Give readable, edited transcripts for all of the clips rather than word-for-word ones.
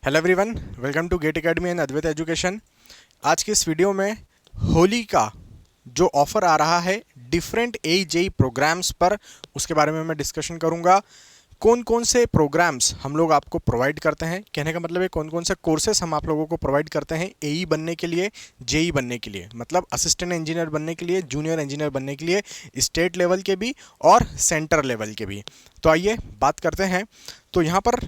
Hello everyone, welcome to GATE academy and Advait education. आज की इस वीडियो में होली का जो ऑफ़र आ रहा है डिफरेंट AJEE प्रोग्राम्स पर, उसके बारे में मैं डिस्कशन करूंगा। कौन कौन से प्रोग्राम्स हम लोग आपको प्रोवाइड करते हैं, कहने का मतलब है कौन कौन से कोर्सेस हम आप लोगों को प्रोवाइड करते हैं AE बनने के लिए, JEE बनने के लिए, मतलब असिस्टेंट इंजीनियर बनने के लिए, जूनियर इंजीनियर बनने के लिए, स्टेट लेवल के भी और सेंटर लेवल के भी। तो आइए बात करते हैं। तो यहाँ पर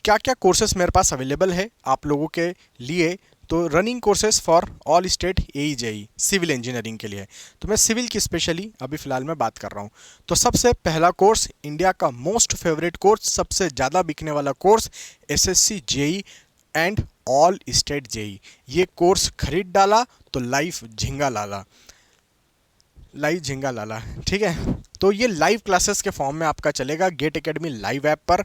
क्या क्या कोर्सेस मेरे पास अवेलेबल है आप लोगों के लिए। तो running courses for all state AE civil engineering के लिए, तो मैं सिविल की स्पेशली अभी फ़िलहाल मैं बात कर रहा हूँ। तो सबसे पहला कोर्स, इंडिया का मोस्ट फेवरेट कोर्स, सबसे ज़्यादा बिकने वाला course, SSC JEE and all state JEE। ये कोर्स खरीद डाला तो लाइफ झिंगा लाला, लाइव झिंगा लाला, ठीक है। तो ये लाइव क्लासेस के फॉर्म में आपका चलेगा गेट एकेडमी लाइव ऐप पर।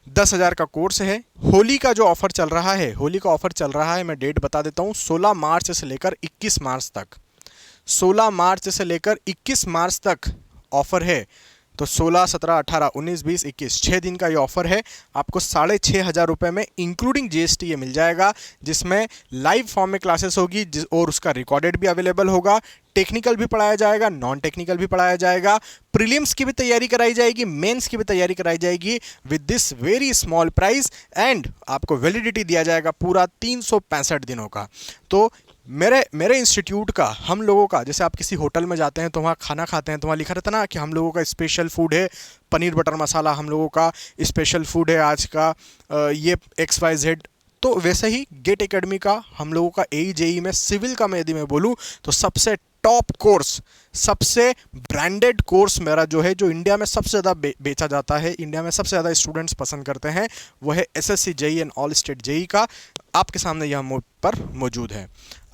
10,000 का कोर्स है। होली का जो ऑफ़र चल रहा है, होली का ऑफ़र चल रहा है, मैं डेट बता देता हूँ, 16 मार्च से लेकर 21 मार्च तक। 16 मार्च से लेकर 21 मार्च तक ऑफ़र है। तो 16, 17, 18, 19, 20, 21 6 दिन का ये ऑफ़र है। आपको 6,500 रुपये में इंक्लूडिंग GST ये मिल जाएगा, जिसमें लाइव फॉर्म में क्लासेस होगी और उसका रिकॉर्डेड भी अवेलेबल होगा। टेक्निकल भी पढ़ाया जाएगा, नॉन टेक्निकल भी पढ़ाया जाएगा, प्रीलिम्स की भी तैयारी कराई जाएगी, मेंस की भी तैयारी कराई जाएगी with this very small price. And आपको वैलिडिटी दिया जाएगा पूरा 365 दिनों का। तो मेरे इंस्टीट्यूट का, हम लोगों का, जैसे आप किसी होटल में जाते हैं तो वहाँ खाना खाते हैं तो वहाँ लिखा रहता है ना कि हम लोगों का स्पेशल फूड है पनीर बटर मसाला, हम लोगों का स्पेशल फूड है आज का ये XYZ। तो वैसे ही गेट एकेडमी का, हम लोगों का AE में सिविल का मैं यदि मैं बोलूँ तो सबसे टॉप कोर्स, सबसे ब्रांडेड कोर्स मेरा जो है, जो इंडिया में सबसे ज़्यादा बेचा जाता है, इंडिया में सबसे ज़्यादा स्टूडेंट्स पसंद करते हैं, वो है SSC JEE and all state JEE का। आपके सामने यह पर मौजूद है।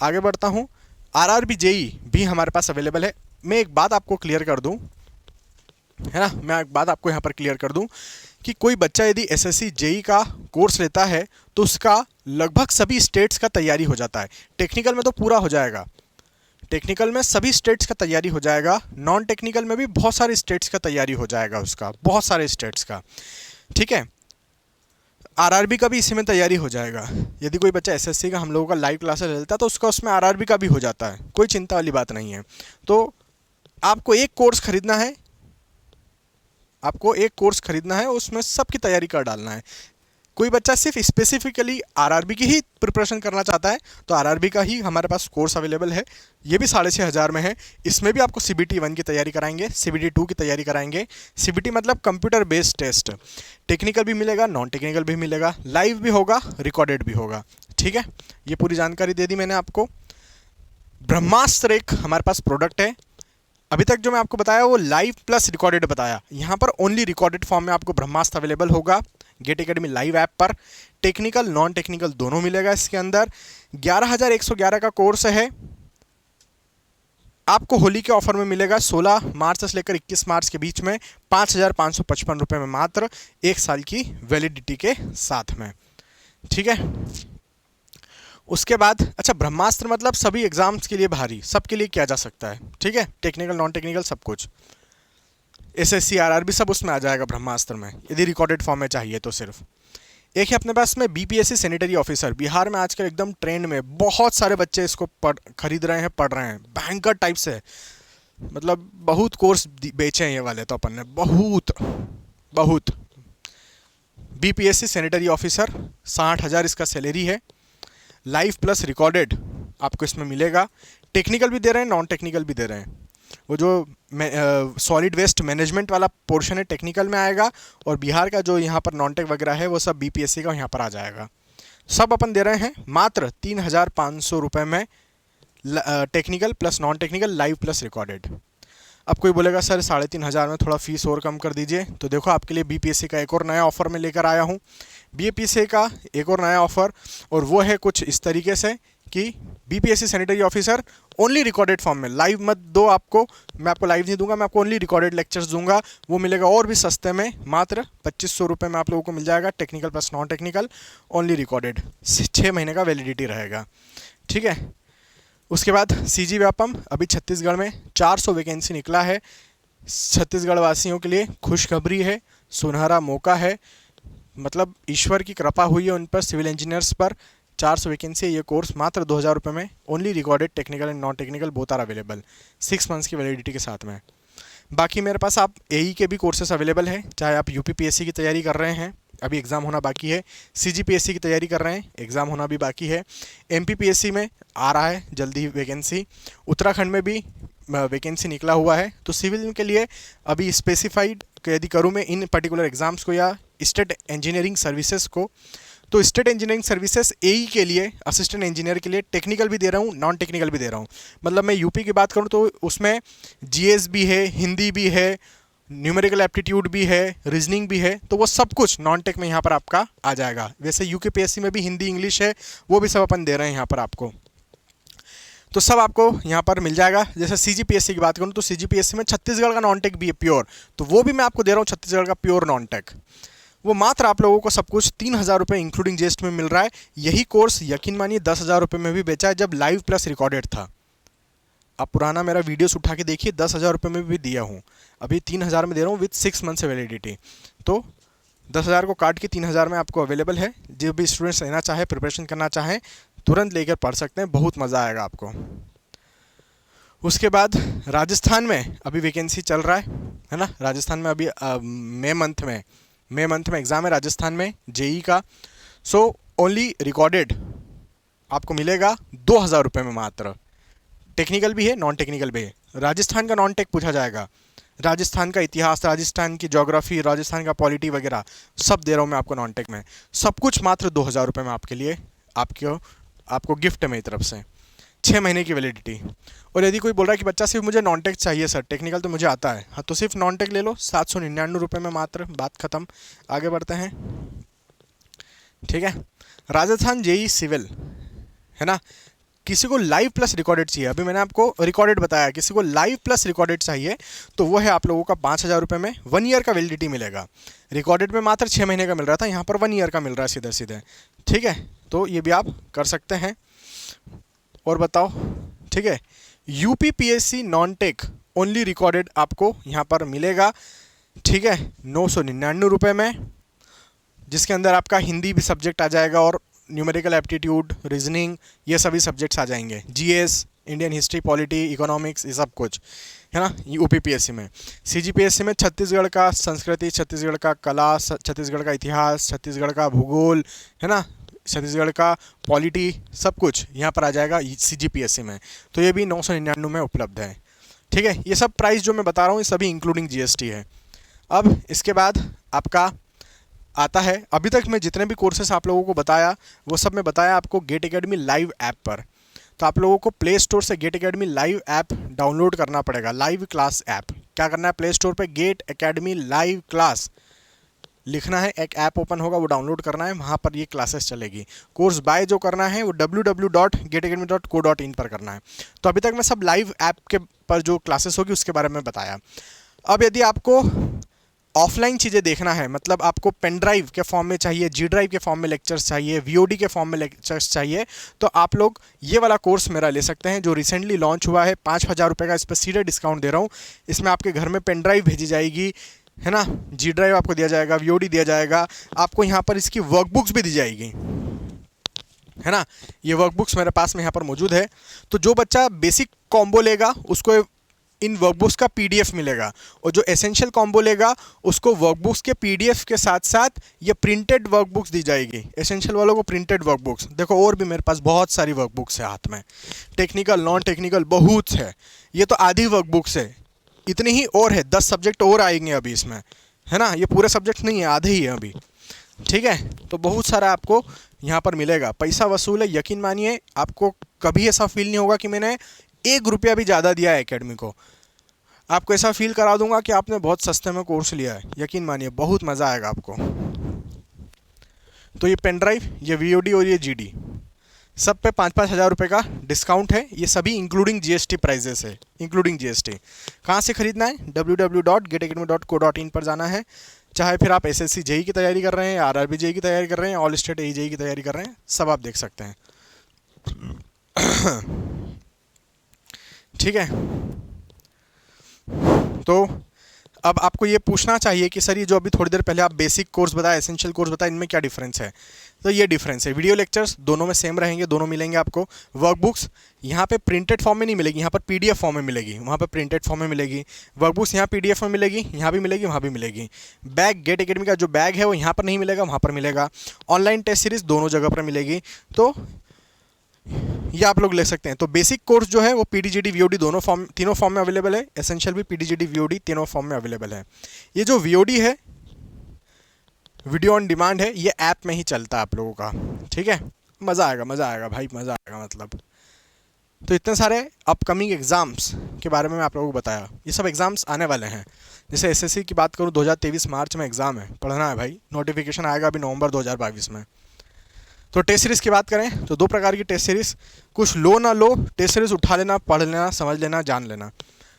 आगे बढ़ता हूँ। RRB JEE भी हमारे पास अवेलेबल है। मैं एक बात आपको क्लियर कर दूँ, है ना, मैं एक बात आपको यहाँ पर क्लियर कर दूँ कि कोई बच्चा यदि SSC JEE का कोर्स लेता है तो उसका लगभग सभी स्टेट्स का तैयारी हो जाता है। टेक्निकल में तो पूरा हो जाएगा, टेक्निकल में सभी स्टेट्स का तैयारी हो जाएगा, नॉन टेक्निकल में भी बहुत सारे स्टेट्स का तैयारी हो जाएगा उसका, बहुत सारे स्टेट्स का, ठीक है। RRB का भी इसी में तैयारी हो जाएगा। यदि कोई बच्चा SSC का हम लोगों का लाइव क्लासेस लेता है तो उसका उसमें RRB का भी हो जाता है, कोई चिंता वाली बात नहीं है। तो आपको एक कोर्स खरीदना है, आपको एक कोर्स खरीदना है, उसमें सबकी तैयारी कर डालना है। कोई बच्चा सिर्फ स्पेसिफिकली RRB की ही प्रिपरेशन करना चाहता है तो RRB का ही हमारे पास कोर्स अवेलेबल है। ये भी 6,500 में है। इसमें भी आपको CBT 1 की तैयारी कराएंगे, CBT 2 की तैयारी कराएंगे। CBT मतलब कंप्यूटर बेस्ड टेस्ट, टेक्निकल भी मिलेगा, नॉन टेक्निकल भी मिलेगा, लाइव भी होगा, रिकॉर्डेड भी होगा, ठीक है। ये पूरी जानकारी दे दी मैंने आपको। ब्रह्मास्त्र एक हमारे पास प्रोडक्ट है। अभी तक जो मैं आपको बताया वो लाइव प्लस रिकॉर्डेड बताया, यहाँ पर ओनली रिकॉर्डेड फॉर्म में आपको ब्रह्मास्त्र अवेलेबल होगा गेट एकेडमी लाइव ऐप पर। टेक्निकल नॉन टेक्निकल दोनों मिलेगा इसके अंदर। 11,111 का कोर्स है। आपको होली के ऑफर में मिलेगा 16 मार्च से लेकर 21 मार्च के बीच में 5,555 रुपये में, मात्र 1 साल की वैलिडिटी के साथ में, ठीक है। उसके बाद अच्छा, ब्रह्मास्त्र मतलब सभी एग्जाम्स के लिए भारी, सबके लिए किया जा सकता है, ठीक है, टेक्निकल नॉन टेक्निकल सब कुछ, SSC RRB सब उसमें आ जाएगा ब्रह्मास्त्र में, यदि रिकॉर्डेड फॉर्म में चाहिए तो। सिर्फ एक है अपने पास में BPSC सैनिटरी ऑफिसर, बिहार में आजकल एकदम ट्रेंड में, बहुत सारे बच्चे इसको खरीद रहे हैं, पढ़ रहे हैं, बैंकर टाइप से, मतलब बहुत कोर्स बेचे हैं ये वाले तो अपन ने, बहुत बहुत। BPSC सैनिटरी ऑफिसर 60,000 इसका सैलरी है। लाइव प्लस रिकॉर्डेड आपको इसमें मिलेगा। टेक्निकल भी दे रहे हैं, नॉन टेक्निकल भी दे रहे हैं। वो जो सॉलिड वेस्ट मैनेजमेंट वाला पोर्शन है टेक्निकल में आएगा, और बिहार का जो यहाँ पर नॉन टेक वगैरह है वो सब BPSC का यहाँ पर आ जाएगा। सब अपन दे रहे हैं मात्र 3,500 रुपये में, technical plus non technical, live plus recorded. अब कोई बोलेगा सर 3,500 में थोड़ा फीस और कम कर दीजिए, तो देखो आपके लिए BPSC का एक और नया ऑफ़र में लेकर आया हूँ। BPSC का एक और नया ऑफ़र, और वो है कुछ इस तरीके से कि BPSC sanitary officer only recorded form में, लाइव मत दो आपको, मैं आपको लाइव नहीं दूंगा, मैं आपको ओनली रिकॉर्डेड लेक्चर्स दूंगा। वो मिलेगा और भी सस्ते में, मात्र 2,500 रुपये में आप लोगों को मिल जाएगा। Technical plus non technical, only recorded, 6 महीने का वैलिडिटी रहेगा, ठीक है। उसके बाद CG व्यापम, अभी छत्तीसगढ़ में 400 वैकेंसी निकला है। छत्तीसगढ़ वासियों के लिए खुशखबरी है, सुनहरा मौका है। मतलब ईश्वर की कृपा हुई है उन पर, सिविल इंजीनियर्स पर 400 वैकेंसी है। ये कोर्स मात्र 2000 रुपये में, only recorded technical and non technical both are available, 6 months की वैलिडिटी के साथ में। बाकी मेरे पास आप एई के भी कोर्सेस अवेलेबल हैं, चाहे आप यूपीपीएससी की तैयारी कर रहे हैं, अभी एग्ज़ाम होना बाकी है, सीजीपीएससी की तैयारी कर रहे हैं, एग्ज़ाम होना भी बाकी है, एमपीपीएससी में आ रहा है जल्दी वैकेंसी, उत्तराखंड में भी वैकेंसी निकला हुआ है। तो सिविल के लिए अभी स्पेसिफाइड यदि करूँ मैं इन पर्टिकुलर एग्ज़ाम्स को या स्टेट इंजीनियरिंग सर्विसेज को, तो स्टेट इंजीनियरिंग सर्विसेज एई के लिए, असिस्टेंट इंजीनियर के लिए टेक्निकल भी दे रहा हूँ, नॉन टेक्निकल भी दे रहा हूँ। मतलब मैं यूपी की बात करूँ तो उसमें जीएस भी है, हिंदी भी है, न्यूमेरिकल एप्टीट्यूड भी है, रीजनिंग भी है, तो वो सब कुछ नॉन टेक में यहाँ पर आपका आ जाएगा। वैसे यूकेपीएससी में भी हिंदी इंग्लिश है, वो भी सब अपन दे रहे हैं यहाँ पर आपको, तो सब आपको यहाँ पर मिल जाएगा। जैसे सीजीपीएससी की बात करूँ तो सीजीपीएससी में छत्तीसगढ़ का नॉन टेक भी है प्योर, तो वो भी मैं आपको दे रहा हूँ छत्तीसगढ़ का प्योर नॉन टेक। वो मात्र आप लोगों को सब कुछ 3000 रुपये इंक्लूडिंग जीएसटी में मिल रहा है। यही कोर्स यकीन मानिए 10,000 रुपये में भी बेचा है जब लाइव प्लस रिकॉर्डेड था। आप पुराना मेरा वीडियोस उठा के देखिए, 10,000 रुपये में भी दिया हूँ, अभी 3000 में दे रहा हूँ विथ 6 मंथ से वैलिडिटी। तो 10,000 को काट के 3000 में आपको अवेलेबल है। जो भी स्टूडेंट्स लेना चाहे, प्रिपरेशन करना चाहें, तुरंत लेकर पढ़ सकते हैं, बहुत मज़ा आएगा आपको। उसके बाद राजस्थान में अभी वैकेंसी चल रहा है ना। राजस्थान में अभी मई मंथ में एग्ज़ाम है राजस्थान में जेई का। सो ओनली रिकॉर्डेड आपको मिलेगा 2,000 रुपये में मात्र। टेक्निकल भी है, नॉन टेक्निकल भी है। राजस्थान का नॉन टेक पूछा जाएगा, राजस्थान का इतिहास, राजस्थान की ज्योग्राफी, राजस्थान का पॉलिटी वगैरह सब दे रहा हूँ मैं आपको नॉन टेक में। सब कुछ मात्र 2,000 रुपये में आपके लिए, आपको गिफ्ट है मेरी तरफ से, 6 महीने की वैलिडिटी। और यदि कोई बोल रहा है कि बच्चा सिर्फ मुझे नॉन टेक चाहिए सर, टेक्निकल तो मुझे आता है, हाँ तो सिर्फ नॉन टेक ले लो, 799 रुपये में मात्र, बात ख़त्म। आगे बढ़ते हैं, ठीक है। राजस्थान जेई सिविल है ना। किसी को लाइव प्लस रिकॉर्डेड चाहिए, अभी मैंने आपको रिकॉर्डेड बताया, किसी को लाइव प्लस रिकॉर्डेड चाहिए तो वो है आप लोगों का 5,000 रुपये में 1 ईयर का वैलिडिटी मिलेगा। रिकॉर्डेड में मात्र 6 महीने का मिल रहा था, यहाँ पर 1 ईयर का मिल रहा है सीधे सीधे, ठीक है। तो ये भी आप कर सकते हैं। और बताओ, ठीक है। UPPSC non tech only recorded आपको यहाँ पर मिलेगा, ठीक है, 999 रुपये में, जिसके अंदर आपका हिंदी भी सब्जेक्ट आ जाएगा और न्यूमेरिकल एप्टीट्यूड, रीजनिंग, ये सभी सब्जेक्ट्स आ जाएंगे, GS, Indian history, polity, economics, ये सब कुछ है ना यूपीपीएससी में। सीजीपीएससी में छत्तीसगढ़ का संस्कृति, छत्तीसगढ़ का कला, छत्तीसगढ़ का इतिहास, छत्तीसगढ़ का भूगोल, है ना, छत्तीसगढ़ का पॉलिटी, सब कुछ यहाँ पर आ जाएगा सीजीपीएससी में। तो ये भी 999 में उपलब्ध है, ठीक है। ये सब प्राइस जो मैं बता रहा हूँ ये सभी इंक्लूडिंग जीएसटी है। अब इसके बाद आपका आता है, अभी तक मैं जितने भी कोर्सेस आप लोगों को बताया वो सब मैं बताया आपको गेट एकेडमी लाइव ऐप पर। तो आप लोगों को प्ले स्टोर से GATE academy live app download करना पड़ेगा, लाइव क्लास ऐप। क्या करना है, प्ले स्टोर पे गेट एकेडमी लाइव क्लास लिखना है, एक ऐप ओपन होगा, वो डाउनलोड करना है, वहाँ पर ये क्लासेस चलेगी। कोर्स बाय जो करना है वो www.getacademy.co.in पर करना है। तो अभी तक मैं सब लाइव ऐप के पर जो क्लासेस होगी उसके बारे में बताया। अब यदि आपको ऑफलाइन चीज़ें देखना है, मतलब आपको पेन ड्राइव के फॉर्म में चाहिए, जी ड्राइव के फॉर्म में लेक्चर्स चाहिए, वीओडी के फॉर्म में लेक्चर्स चाहिए, तो आप लोग ये वाला कोर्स मेरा ले सकते हैं जो रिसेंटली लॉन्च हुआ है। 5,000 रुपये का इस पर सीधे डिस्काउंट दे रहा हूँ। इसमें आपके घर में पेन ड्राइव भेजी जाएगी, है ना, जी ड्राइव आपको दिया जाएगा, वीओडी दिया जाएगा, आपको यहाँ पर इसकी वर्कबुक्स भी दी जाएगी, है ना। ये वर्कबुक्स मेरे पास में यहाँ पर मौजूद है। तो जो बच्चा बेसिक कॉम्बो लेगा उसको इन वर्कबुक्स का पीडीएफ मिलेगा, और जो एसेंशियल कॉम्बो लेगा उसको वर्कबुक्स के पीडीएफ के साथ साथ ये प्रिंटेड वर्कबुक्स दी जाएगी। एसेंशियल वालों को प्रिंटेड वर्कबुक्स, देखो और भी मेरे पास बहुत सारी वर्कबुक्स है हाथ में, टेक्निकल, नॉन टेक्निकल बहुत है। ये तो आधी वर्कबुक्स है, इतनी ही और है, 10 सब्जेक्ट और आएंगे अभी इसमें, है ना। ये पूरे सब्जेक्ट नहीं है, आधे ही है अभी, ठीक है। तो बहुत सारा आपको यहाँ पर मिलेगा, पैसा वसूल है, यकीन मानिए। आपको कभी ऐसा फील नहीं होगा कि मैंने 1 रुपया भी ज़्यादा दिया है एकेडमी को। आपको ऐसा फील करा दूंगा कि आपने बहुत सस्ते में कोर्स लिया है, यकीन मानिए, बहुत मज़ा आएगा आपको। तो ये पेन ड्राइव, ये वीओडी और ये जीडी सब पे 5-5 हज़ार रुपये का डिस्काउंट है। ये सभी इंक्लूडिंग जीएसटी प्राइजेस है, इंक्लूडिंग जीएसटी। कहाँ से खरीदना है, www.getacademy.co.in पर जाना है। चाहे फिर आप एसएससी जेई की तैयारी कर रहे हैं, आरआरबी जेई की तैयारी कर रहे हैं, ऑल स्टेट एई जेई की तैयारी कर रहे हैं, सब आप देख सकते हैं, ठीक है। तो अब आपको ये पूछना चाहिए कि सर ये जो अभी थोड़ी देर पहले आप बेसिक कोर्स बताया, एसेंशियल कोर्स बताया, इनमें क्या डिफरेंस है? तो ये डिफरेंस है, वीडियो लेक्चर्स दोनों में सेम रहेंगे, दोनों मिलेंगे आपको। वर्कबुक्स यहाँ पे प्रिंटेड फॉर्म में नहीं मिलेगी, यहाँ पर पीडीएफ फॉर्म में मिलेगी, वहाँ पर प्रिंटेड फॉर्म में मिलेगी। वर्कबुक्स यहाँ पीडीएफ में मिलेगी, यहाँ भी मिलेगी, वहाँ भी मिलेगी। बैग गेट एकेडमी का जो बैग है वो यहाँ पर नहीं मिलेगा, वहाँ पर मिलेगा। ऑनलाइन टेस्ट सीरीज दोनों जगह पर मिलेगी। तो ये आप लोग ले सकते हैं। तो बेसिक कोर्स जो है वो पीडीजीडी वीओडी दोनों फॉर्म, तीनों फॉर्म में अवेलेबल है। एसेंशियल भी पीडीजीडी वीओडी तीनों फॉर्म में अवेलेबल है। ये जो वीओडी है, वीडियो ऑन डिमांड है, ये ऐप में ही चलता है आप लोगों का, ठीक है। मज़ा आएगा, मज़ा आएगा भाई, मज़ा आएगा मतलब। तो इतने सारे अपकमिंग एग्ज़ाम्स के बारे में मैं आप लोगों को बताया, ये सब एग्ज़ाम्स आने वाले हैं। जैसे एसएससी की बात करूँ, 2023 मार्च में एग्ज़ाम है, पढ़ना है भाई। नोटिफिकेशन आएगा अभी नवंबर 2022 में। तो टेस्ट सीरीज़ की बात करें तो दो प्रकार की टेस्ट सीरीज़, कुछ लो ना लो, टेस्ट सीरीज़ उठा लेना, पढ़ लेना, समझ लेना, जान लेना।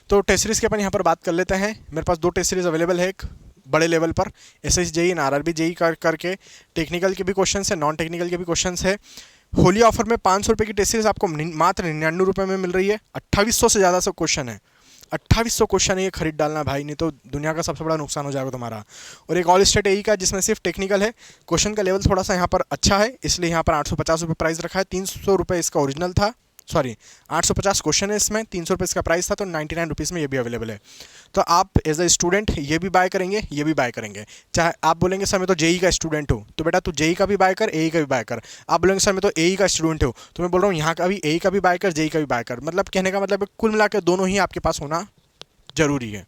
तो टेस्ट सीरीज़ के अपन यहाँ पर बात कर लेते हैं। मेरे पास दो टेस्ट सीरीज़ अवेलेबल है, एक बड़े लेवल पर SS JE and RRB JE करके टेक्निकल के भी क्वेश्चन है, नॉन टेक्निकल के भी क्वेश्चन है। होली ऑफर में 500 रुपये की टेस्ट सीरीज़ आपको मात्र 99 रुपये में मिल रही है। 2800 से ज़्यादा सब क्वेश्चन है, 2800 क्वेश्चन है, ये खरीद डालना भाई, नहीं तो दुनिया का सबसे बड़ा नुकसान हो जाएगा तुम्हारा। और एक ऑल स्टेट एई का जिसमें सिर्फ टेक्निकल है, क्वेश्चन का लेवल थोड़ा सा यहाँ पर अच्छा है, इसलिए यहाँ पर 850 रुपये प्राइस रखा है। 300 रुपये इसका ओरिजिनल था, सॉरी 850 क्वेश्चन है इसमें, 300 रुपये इसका प्राइस था, तो 99 रुपीज़ में ये भी अवेलेबल है। तो आप एज अ स्टूडेंट ये भी बाय करेंगे, ये भी बाय करेंगे। चाहे आप बोलेंगे सर मैं तो जेई का स्टूडेंट हूँ, तो बेटा तू जेई का भी बाय कर, एई का भी बाय कर। आप बोलेंगे सर मैं तो एई का स्टूडेंट हूँ, तो मैं बोल रहा हूँ यहाँ का भी एई का भी बाय कर, जेई का भी बाय कर। मतलब कहने का मतलब कुल मिलाकर दोनों ही आपके पास होना ज़रूरी है।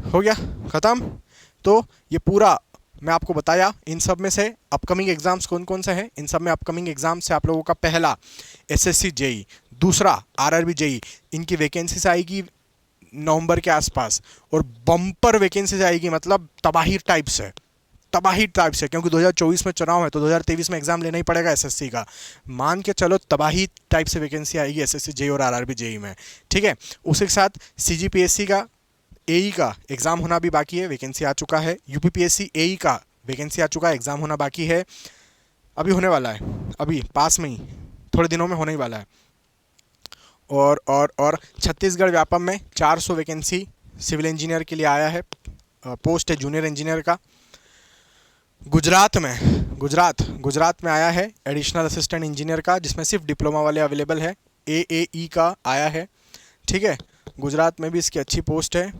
हो गया ख़त्म। तो ये पूरा मैं आपको बताया। इन सब में से अपकमिंग एग्ज़ाम्स कौन कौन से हैं, इन सब में अपकमिंग एग्ज़ाम से आप लोगों का पहला एसएससी जेई, दूसरा आरआरबी जेई, इनकी वैकेंसीज आएगी नवंबर के आसपास, और बम्पर वैकेंसीज आएगी, मतलब तबाही टाइप से, तबाही टाइप से, क्योंकि 2024 में चुनाव है तो 2023 में एग्ज़ाम लेना ही पड़ेगा एसएससी का। मान के चलो तबाही टाइप से वैकेंसी आएगी एसएससी जेई और आरआरबी जेई में, ठीक है। उसके साथ सीजीपीएससी का एई का एग्ज़ाम होना भी बाकी है, वैकेंसी आ चुका है। यूपीपीएससी एई का वैकेंसी आ चुका है, एग्ज़ाम होना बाकी है, अभी होने वाला है, अभी पास में ही थोड़े दिनों में होने ही वाला है। और छत्तीसगढ़ व्यापम में 400 वैकेंसी सिविल इंजीनियर के लिए आया है, पोस्ट है जूनियर इंजीनियर का। गुजरात में आया है एडिशनल असिस्टेंट इंजीनियर का, जिसमें सिर्फ डिप्लोमा वाले अवेलेबल है। एएई का आया है, ठीक है, गुजरात में भी इसकी अच्छी पोस्ट है।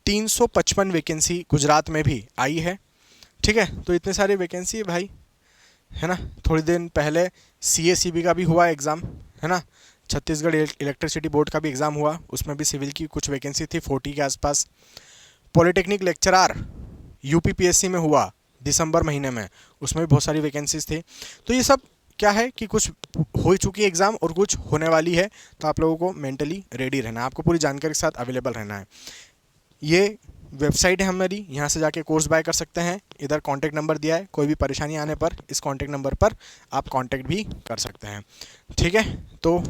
355 वैकेंसी गुजरात में भी आई है, ठीक है। तो इतने सारे वैकेंसी है भाई, है ना। थोड़ी दिन पहले सीएसीबी का भी हुआ एग्ज़ाम, है ना। छत्तीसगढ़ इलेक्ट्रिसिटी बोर्ड का भी एग्ज़ाम हुआ, उसमें भी सिविल की कुछ वैकेंसी थी 40 के आसपास। पॉलिटेक्निक लेक्चरार यूपीपीएससी में हुआ दिसंबर महीने में, उसमें भी बहुत सारी वैकेंसीज थी। तो ये सब क्या है कि कुछ हो चुकी है एग्ज़ाम और कुछ होने वाली है, तो आप लोगों को मेंटली रेडी रहना है, आपको पूरी जानकारी के साथ अवेलेबल रहना है। ये वेबसाइट है हमारी, यहाँ से जाके कोर्स बाय कर सकते हैं। इधर कॉन्टैक्ट नंबर दिया है, कोई भी परेशानी आने पर इस कॉन्टैक्ट नंबर पर आप कॉन्टैक्ट भी कर सकते हैं, ठीक है। तो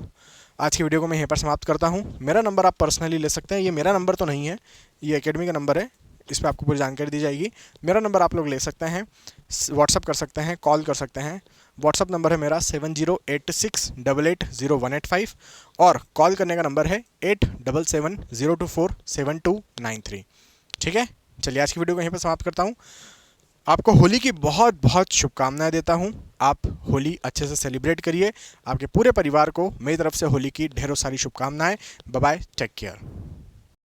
आज की वीडियो को मैं यहीं पर समाप्त करता हूँ। मेरा नंबर आप पर्सनली ले सकते हैं, ये मेरा नंबर तो नहीं है, ये एकेडमी का नंबर है, इस पर आपको पूरी जानकारी दी जाएगी। मेरा नंबर आप लोग ले सकते हैं, व्हाट्सअप कर सकते हैं, कॉल कर सकते हैं। व्हाट्सअप नंबर है मेरा 7086880185 और कॉल करने का नंबर है 8770247293, ठीक है। चलिए आज की वीडियो को यहीं पर समाप्त करता हूँ। आपको होली की बहुत बहुत शुभकामनाएं देता हूँ। आप होली अच्छे से सेलिब्रेट करिए। आपके पूरे परिवार को मेरी तरफ से होली की ढेरों सारी शुभकामनाएं। Bye bye, take care.